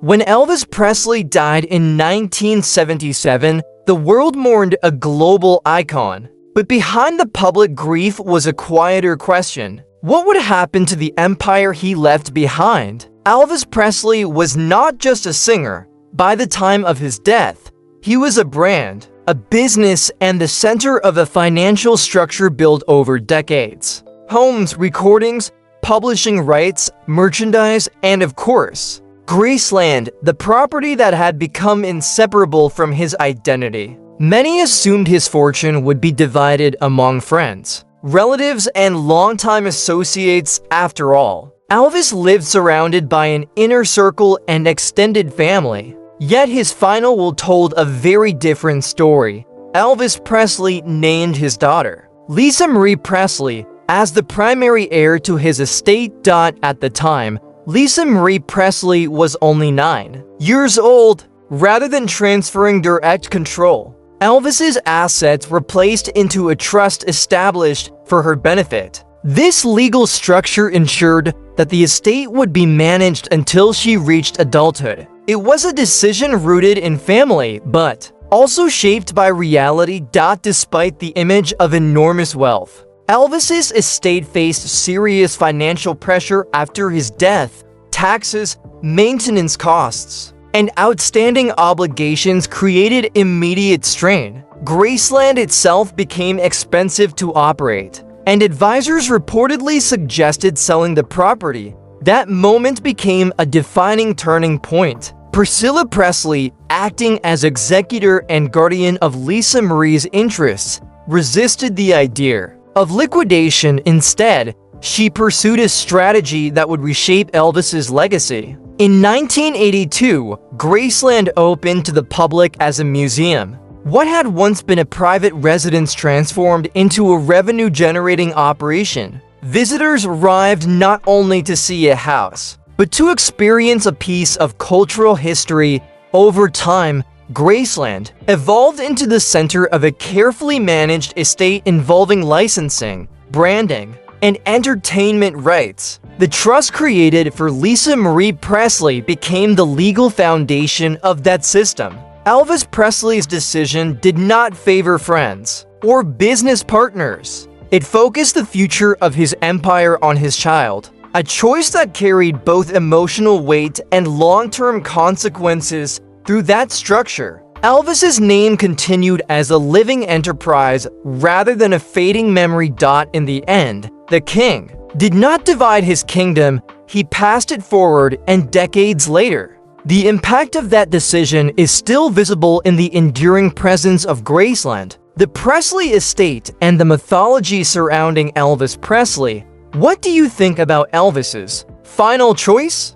When Elvis Presley died in 1977, the world mourned a global icon. But behind the public grief was a quieter question. What would happen to the empire he left behind? Elvis Presley was not just a singer. By the time of his death, he was a brand, a business, and the center of a financial structure built over decades. Homes, recordings, publishing rights, merchandise, and of course, Graceland, the property that had become inseparable from his identity. Many assumed his fortune would be divided among friends, relatives, and longtime associates. After all, Elvis lived surrounded by an inner circle and extended family. Yet his final will told a very different story. Elvis Presley named his daughter, Lisa Marie Presley, as the primary heir to his estate. At the time, Lisa Marie Presley was only 9 years old. Rather than transferring direct control, Elvis's assets were placed into a trust established for her benefit. This legal structure ensured that the estate would be managed until she reached adulthood. It was a decision rooted in family, but also shaped by reality. Despite the image of enormous wealth, Elvis's estate faced serious financial pressure after his death. Taxes, maintenance costs, and outstanding obligations created immediate strain. Graceland itself became expensive to operate, and advisors reportedly suggested selling the property. That moment became a defining turning point. Priscilla Presley, acting as executor and guardian of Lisa Marie's interests, resisted the idea of liquidation. Instead, she pursued a strategy that would reshape Elvis's legacy. In 1982, Graceland opened to the public as a museum. What had once been a private residence transformed into a revenue-generating operation. Visitors arrived not only to see a house, but to experience a piece of cultural history. Over time, Graceland evolved into the center of a carefully managed estate involving licensing, branding, and entertainment rights. The trust created for Lisa Marie Presley became the legal foundation of that system. Elvis Presley's decision did not favor friends or business partners. It focused the future of his empire on his child, a choice that carried both emotional weight and long-term consequences. Through that structure, Elvis's name continued as a living enterprise rather than a fading memory. In the end, the king did not divide his kingdom, he passed it forward, and decades later, the impact of that decision is still visible in the enduring presence of Graceland, the Presley estate, and the mythology surrounding Elvis Presley. What do you think about Elvis's final choice?